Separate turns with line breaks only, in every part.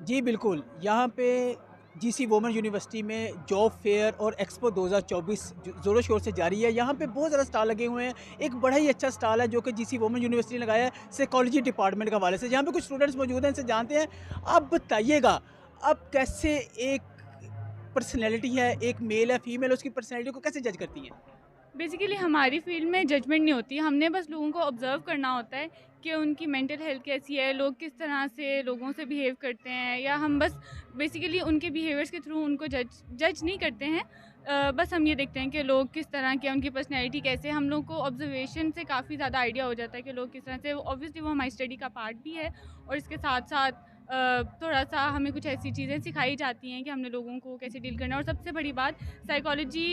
जी, बिल्कुल। यहाँ पे जीसी वुमेन यूनिवर्सिटी में जॉब फेयर और एक्सपो 2024 ज़ोरों शोर से जारी है। यहाँ पे बहुत ज़्यादा स्टॉल लगे हुए हैं। एक बड़ा ही अच्छा स्टॉल है जो कि जीसी वुमेन यूनिवर्सिटी ने लगाया है साइकोलॉजी डिपार्टमेंट के हवाले से। यहाँ पे कुछ स्टूडेंट्स मौजूद हैं, इनसे जानते हैं। आप बताइएगा, आप कैसे एक पर्सनैलिटी है, एक मेल है, फीमेल है, उसकी पर्सनैलिटी को कैसे जज करती हैं?
बेसिकली हमारी फील्ड में जजमेंट नहीं होती, हमने बस लोगों को ऑब्ज़र्व करना होता है कि उनकी मेंटल हेल्थ कैसी है, लोग किस तरह से लोगों से बिहेव करते हैं, या हम बस बेसिकली उनके बिहेवियर्स के थ्रू उनको जज जज नहीं करते हैं। बस हम ये देखते हैं कि लोग किस तरह के हैं, उनकी पर्सनैलिटी कैसे है। हम लोग को ऑब्जर्वेशन से काफ़ी ज़्यादा आइडिया हो जाता है कि लोग किस तरह से, ऑब्वियसली वो हमारी स्टडी का पार्ट भी है। और इसके साथ साथ थोड़ा-सा हमें कुछ ऐसी चीज़ें सिखाई जाती हैं कि हमने लोगों को कैसे डील करना है। और सबसे बड़ी बात, साइकोलॉजी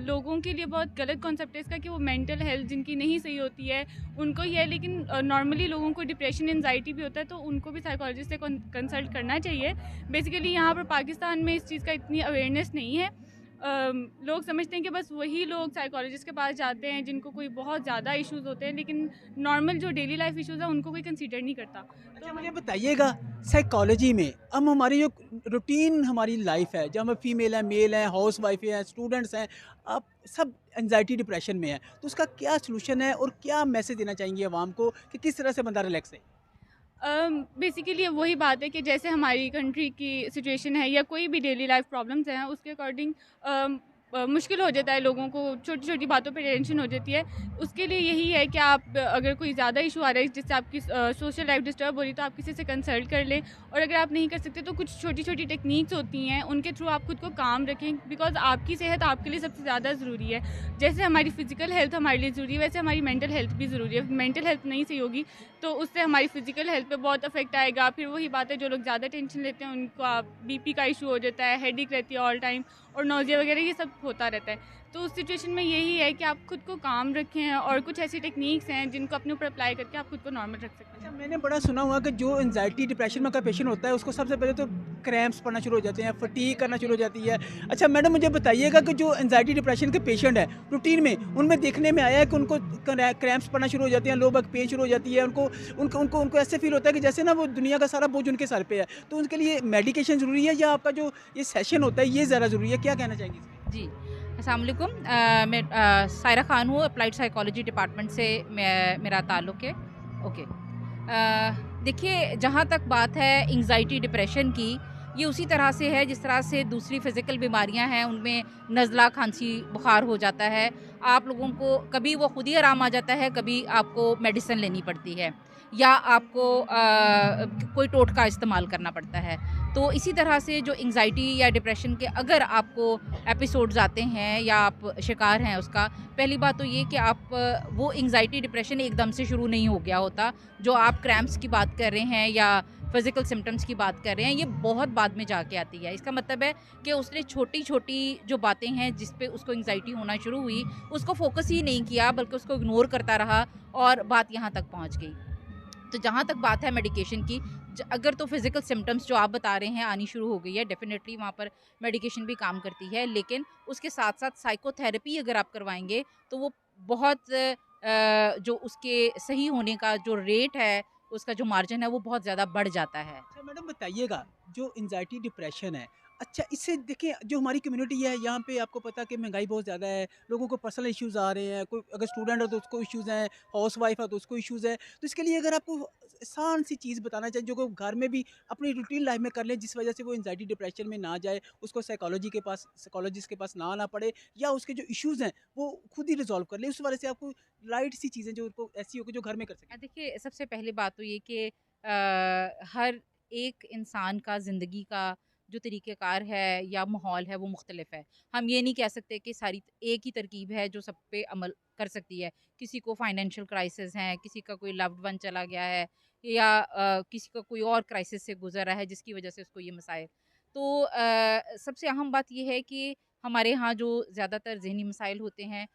लोगों के लिए बहुत गलत कॉन्सेप्ट है इसका कि वो मेंटल हेल्थ जिनकी नहीं सही होती है उनको ही है, लेकिन नॉर्मली लोगों को डिप्रेशन एंजाइटी भी होता है, तो उनको भी साइकोलॉजिस्ट से कंसल्ट करना चाहिए। बेसिकली यहाँ पर पाकिस्तान में इस चीज़ का इतनी अवेयरनेस नहीं है। लोग समझते हैं कि बस वही लोग साइकोलॉजिस्ट के पास जाते हैं जिनको कोई बहुत ज़्यादा इश्यूज़ होते हैं, लेकिन नॉर्मल जो डेली लाइफ इश्यूज़ है उनको कोई कंसीडर नहीं करता।
अच्छा,
तो
मुझे
हम
बताइएगा, साइकोलॉजी में हम हमारी जो रूटीन हमारी लाइफ है, जब हम फीमेल हैं, मेल हैं, हाउसवाइफ हैं, स्टूडेंट्स हैं, आप सब एंजाइटी डिप्रेशन में हैं, तो उसका क्या सॉल्यूशन है और क्या मैसेज देना चाहेंगे आवाम को कि किस तरह से बंदा रिलैक्स है?
बेसिकली वही बात है कि जैसे हमारी कंट्री की सिचुएशन है या कोई भी डेली लाइफ प्रॉब्लम्स हैं उसके अकॉर्डिंग मुश्किल हो जाता है लोगों को, छोटी छोटी बातों पे टेंशन हो जाती है। उसके लिए यही है कि आप अगर कोई ज़्यादा इशू आ रहा है जिससे आपकी सोशल लाइफ डिस्टर्ब हो रही है तो आप किसी से कंसल्ट कर लें। और अगर आप नहीं कर सकते तो कुछ छोटी छोटी टेक्निक्स होती हैं, उनके थ्रू आप खुद को काम रखें, बिकॉज आपकी सेहत आपके लिए सबसे ज़्यादा ज़रूरी है। जैसे हमारी फिजिकल हेल्थ हमारे लिए ज़रूरी है, वैसे हमारी मेंटल हेल्थ भी ज़रूरी है। मेंटल हेल्थ नहीं सही होगी तो उससे हमारी फिजिकल हेल्थ पे बहुत अफेक्ट आएगा। फिर वही बात है, जो लोग ज़्यादा टेंशन लेते हैं उनका बीपी का इशू हो जाता है, हेडेक रहती है ऑल टाइम, और नोज़िया वगैरह ये सब होता रहता है। तो उस सिचुएशन में यही है कि आप खुद को काम रखें और कुछ ऐसी टेक्निक्स हैं जिनको अपने ऊपर अप्लाई करके आप खुद को नॉर्मल रख सकते
अच्छा,
हैं।
मैंने बड़ा सुना हुआ कि जो एंजाइटी डिप्रेशन में का पेशेंट होता है उसको सबसे पहले तो क्रैम्प्स पड़ना शुरू हो जाते हैं, फटीग करना शुरू हो जाती है। अच्छा मैडम, मुझे बताइएगा कि जो एंजाइटी डिप्रेशन के पेशेंट हैं रूटीन में, उनमें देखने में आया है कि उनको क्रैम्प्स पड़ना शुरू हो जाते हैं, लो बैक पेन शुरू हो जाती है, उनको उनको उनको उनको ऐसे फील होता है कि जैसे ना वो दुनिया का सारा बोझ उनके सर पे है। तो उनके लिए मेडिकेशन ज़रूरी है या आपका जो ये सेशन होता है ये ज़्यादा ज़रूरी है? क्या कहना चाहेंगे इसमें?
जी, अस्सलाम वालेकुम। मैं सायरा ख़ान हूँ, अप्लाइड साइकोलॉजी डिपार्टमेंट से मेरा ताल्लुक़ है। ओके। देखिए, जहाँ तक बात है एंग्ज़ायटी डिप्रेशन की, ये उसी तरह से है जिस तरह से दूसरी फ़िज़िकल बीमारियाँ हैं, उनमें नज़ला, खाँसी, बुखार हो जाता है। आप लोगों को कभी वो खुद ही आराम आ जाता है, कभी आपको मेडिसिन लेनी पड़ती है या आपको कोई टोटका इस्तेमाल करना पड़ता है। तो इसी तरह से जो एंग्ज़ायटी या डिप्रेशन के अगर आपको एपिसोड्स आते हैं या आप शिकार हैं उसका, पहली बात तो ये कि आप वो एंग्ज़ायटी डिप्रेशन एकदम से शुरू नहीं हो गया होता। जो आप क्रैम्प्स की बात कर रहे हैं या फिज़िकल सिम्पटम्स की बात कर रहे हैं, ये बहुत बाद में जाके आती है। इसका मतलब है कि उसने छोटी-छोटी जो बातें हैं जिस पे उसको एंग्ज़ायटी होना शुरू हुई, उसको फ़ोकस ही नहीं किया बल्कि उसको इग्नोर करता रहा और बात यहाँ तक पहुँच गई। तो जहाँ तक बात है मेडिकेशन की, अगर तो फिजिकल सिम्टम्स जो आप बता रहे हैं आनी शुरू हो गई है, डेफिनेटली वहाँ पर मेडिकेशन भी काम करती है, लेकिन उसके साथ साथ साइकोथेरेपी अगर आप करवाएंगे तो वो बहुत जो उसके सही होने का जो रेट है, उसका जो मार्जिन है वो बहुत ज़्यादा बढ़ जाता है।
अच्छा मैडम, बताइएगा, जो एंजाइटी डिप्रेशन है, अच्छा इससे देखिए जो हमारी कम्युनिटी है यहाँ पे आपको पता है कि महंगाई बहुत ज़्यादा है, लोगों को पर्सनल इश्यूज़ आ रहे हैं, कोई अगर स्टूडेंट है तो उसको इश्यूज़ हैं, हाउसवाइफ है तो उसको इश्यूज़ है। तो इसके लिए अगर आपको आसान सी चीज़ बताना चाहिए जो कि घर में भी अपनी रूटीन लाइफ में कर लें जिस वजह से वो एंजाइटी डिप्रेशन में ना जाए, उसको साइकोलॉजिस्ट के पास ना आना पड़े, या उसके जो इश्यूज़ हैं वो खुद ही रिजॉल्व कर ले, उस वजह से आपको लाइट सी चीज़ें जो उनको ऐसी हो कि जो घर में कर सकें।
देखिए, सबसे पहली बात तो ये कि हर एक इंसान का ज़िंदगी का जो तरीक़ेकार है या माहौल है वो मुख्तलिफ है। हम ये नहीं कह सकते कि सारी एक ही तरकीब है जो सब पे अमल कर सकती है। किसी को फाइनेंशियल क्राइसिस है, किसी का कोई लव्ड वन चला गया है या किसी का कोई और क्राइसिस से गुज़र रहा है जिसकी वज़ह से उसको ये मसाइल। तो सबसे अहम बात ये है कि हमारे यहाँ जो ज़्यादातर ज़हनी मसाइल होते हैं,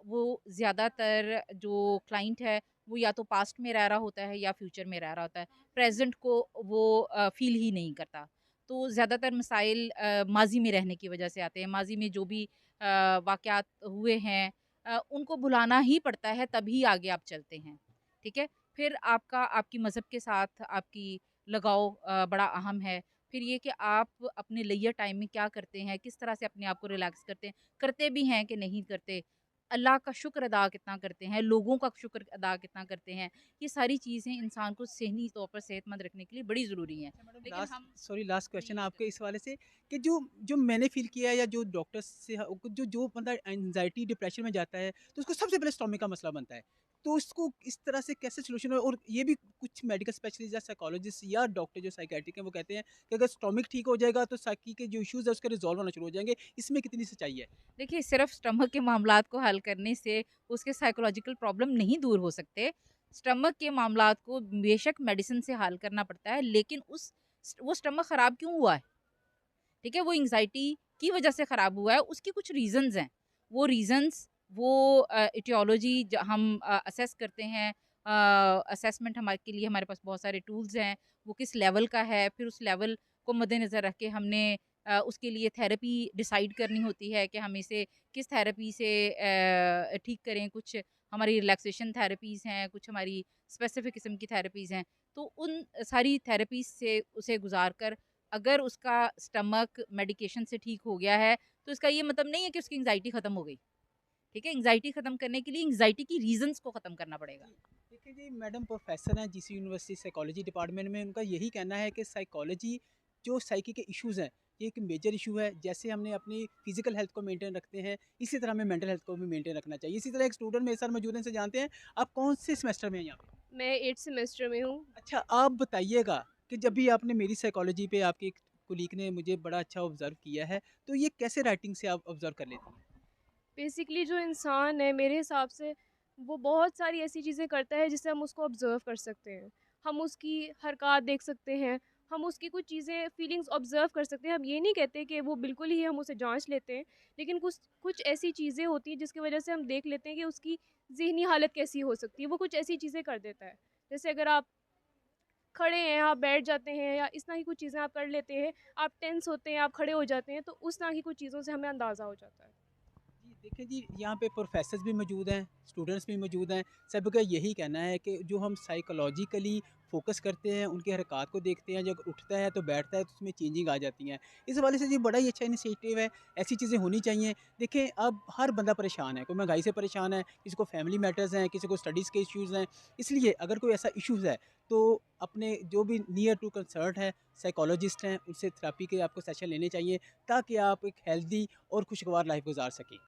वो ज़्यादातर जो क्लाइंट है वो या तो पास्ट में रह रहा होता है या फ्यूचर में रह रहा होता है। प्रेज़ेंट को वो फ़ील ही नहीं करता। तो ज़्यादातर मसाइल माज़ी में रहने की वज़ह से आते हैं। माज़ी में जो भी वाक़यात हुए हैं, उनको भुलाना ही पड़ता है, तभी आगे आप चलते हैं। ठीक है? फिर आपका आपकी मज़हब के साथ, आपकी लगाओ बड़ा अहम है। फिर ये कि आप अपने लेज़र टाइम में क्या करते हैं, किस तरह से अपने आप को रिलैक्स करते भी हैं कि नहीं करते। अल्लाह का शुक्र अदा कितना करते हैं, लोगों का शुक्र अदा कितना करते हैं। ये सारी चीज़ें इंसान को ज़हनी तौर पर सेहतमंद रखने के लिए बड़ी ज़रूरी हैं।
अच्छा मैडम,
लेकिन
लास्ट
हम
सॉरी लास्ट क्वेश्चन
जी,
आपके इस वाले से कि जो जो मैंने फील किया है या जो डॉक्टर्स से जो जो बंदा एंजाइटी डिप्रेशन में जाता है तो उसको सबसे पहले स्टोमिक का मसला बनता है। तो इसको इस तरह से कैसे सोल्यूशन है? और ये भी कुछ मेडिकल स्पेशलिस्ट या साइकोलॉजिस्ट या डॉक्टर जो साइकियाट्रिक हैं वो कहते हैं कि अगर स्टोमिक ठीक हो जाएगा तो साइकी के जो इश्यूज है उसके रिजॉल्व होना शुरू हो जाएंगे। इसमें कितनी सच्चाई है?
देखिए सिर्फ स्टमक के मामलात को हल करने से उसके साइकोलॉजिकल प्रॉब्लम नहीं दूर हो सकते। स्टमक के मामलात को बेशक मेडिसिन से हल करना पड़ता है, लेकिन उस वो स्टमक खराब क्यों हुआ है? ठीक है? वो एंग्ज़ायटी की वज़ह से ख़राब हुआ है, उसके कुछ रीज़न्स हैं। वो रीज़न्स वो एटियोलॉजी हम असेस करते हैं। असेसमेंट हमारे के लिए हमारे पास बहुत सारे टूल्स हैं। वो किस लेवल का है, फिर उस लेवल को मद्देनज़र रख के हमने उसके लिए थेरेपी डिसाइड करनी होती है कि हम इसे किस थेरेपी से ठीक करें। कुछ हमारी रिलैक्सेशन थेरेपीज़ हैं, कुछ हमारी स्पेसिफ़िक किस्म की थेरेपीज़ हैं। तो उन सारी थेरेपीज़ से उसे गुज़ार कर अगर उसका स्टमक मेडिकेशन से ठीक हो गया है, तो इसका ये मतलब नहीं है कि उसकी एंग्ज़ायटी खत्म हो गई। ठीक है? एंग्ज़ायटी खत्म करने के लिए एंग्ज़ायटी की रीज़न्स को खत्म करना पड़ेगा।
जी, देखिए जी मैडम प्रोफेसर हैं जीसी यूनिवर्सिटी साइकोलॉजी डिपार्टमेंट में। उनका यही कहना है कि साइकोलॉजी जो साइकी के इश्यूज़ हैं ये एक मेजर इशू है। जैसे हमने अपनी फिजिकल हेल्थ को मेंटेन रखते हैं इसी तरह हमें मेंटल हेल्थ को भी मेंटेन रखना चाहिए। इसी तरह एक स्टूडेंट मेरे साथ मौजूद हैं, इनसे जानते हैं आप कौन से सेमेस्टर में हैं यहाँ पे?
मैं 8th सेमेस्टर में हूँ।
अच्छा आप बताइएगा कि जब भी आपने मेरी साइकोलॉजी पे आपके कुलीग ने मुझे बड़ा अच्छा ऑब्जर्व किया है तो ये कैसे राइटिंग से आप ऑब्जर्व कर लेती हैं?
बेसिकली जो इंसान है मेरे हिसाब से वो बहुत सारी ऐसी चीज़ें करता है जिससे हम उसको ऑब्ज़र्व कर सकते हैं। हम उसकी हरकत देख सकते हैं, हम उसकी कुछ चीज़ें फीलिंग्स ऑब्ज़र्व कर सकते हैं। हम ये नहीं कहते कि वो बिल्कुल ही हम उसे जाँच लेते हैं, लेकिन कुछ कुछ ऐसी चीज़ें होती हैं जिसकी वज़ह से हम देख लेते हैं कि उसकी ज़हनी हालत कैसी हो सकती है। वो कुछ ऐसी चीज़ें कर देता है। जैसे अगर आप खड़े हैं, आप बैठ जाते हैं या इस तरह की कुछ चीज़ें आप कर लेते हैं, आप टेंस होते हैं, आप खड़े हो जाते हैं, तो उस तरह की कुछ चीज़ों से हमें अंदाज़ा हो जाता है।
जी, देखिए जी यहाँ पे प्रोफेसर्स भी मौजूद हैं, स्टूडेंट्स भी मौजूद हैं। सबका यही कहना है कि जो हम साइकोलॉजिकली फ़ोकस करते हैं, उनकी हरकत को देखते हैं, जब उठता है तो बैठता है तो उसमें चेंजिंग आ जाती हैं। इस हवाले से जी बड़ा ही अच्छा इनिशिएटिव है, ऐसी चीज़ें होनी चाहिए। देखें अब हर बंदा परेशान है, कोई महंगाई से परेशान है, किसी को फैमिली मैटर्स हैं, किसी को स्टडीज़ के इश्यूज़ हैं। इसलिए अगर कोई ऐसा इश्यूज़ है तो अपने जो भी नियर टू कंसर्ट है, साइकोलॉजिस्ट हैं, उनसे थेरेपी के आपको सेशन लेने चाहिए ताकि आप एक हेल्दी और खुशगवार लाइफ़ गुज़ार सकें।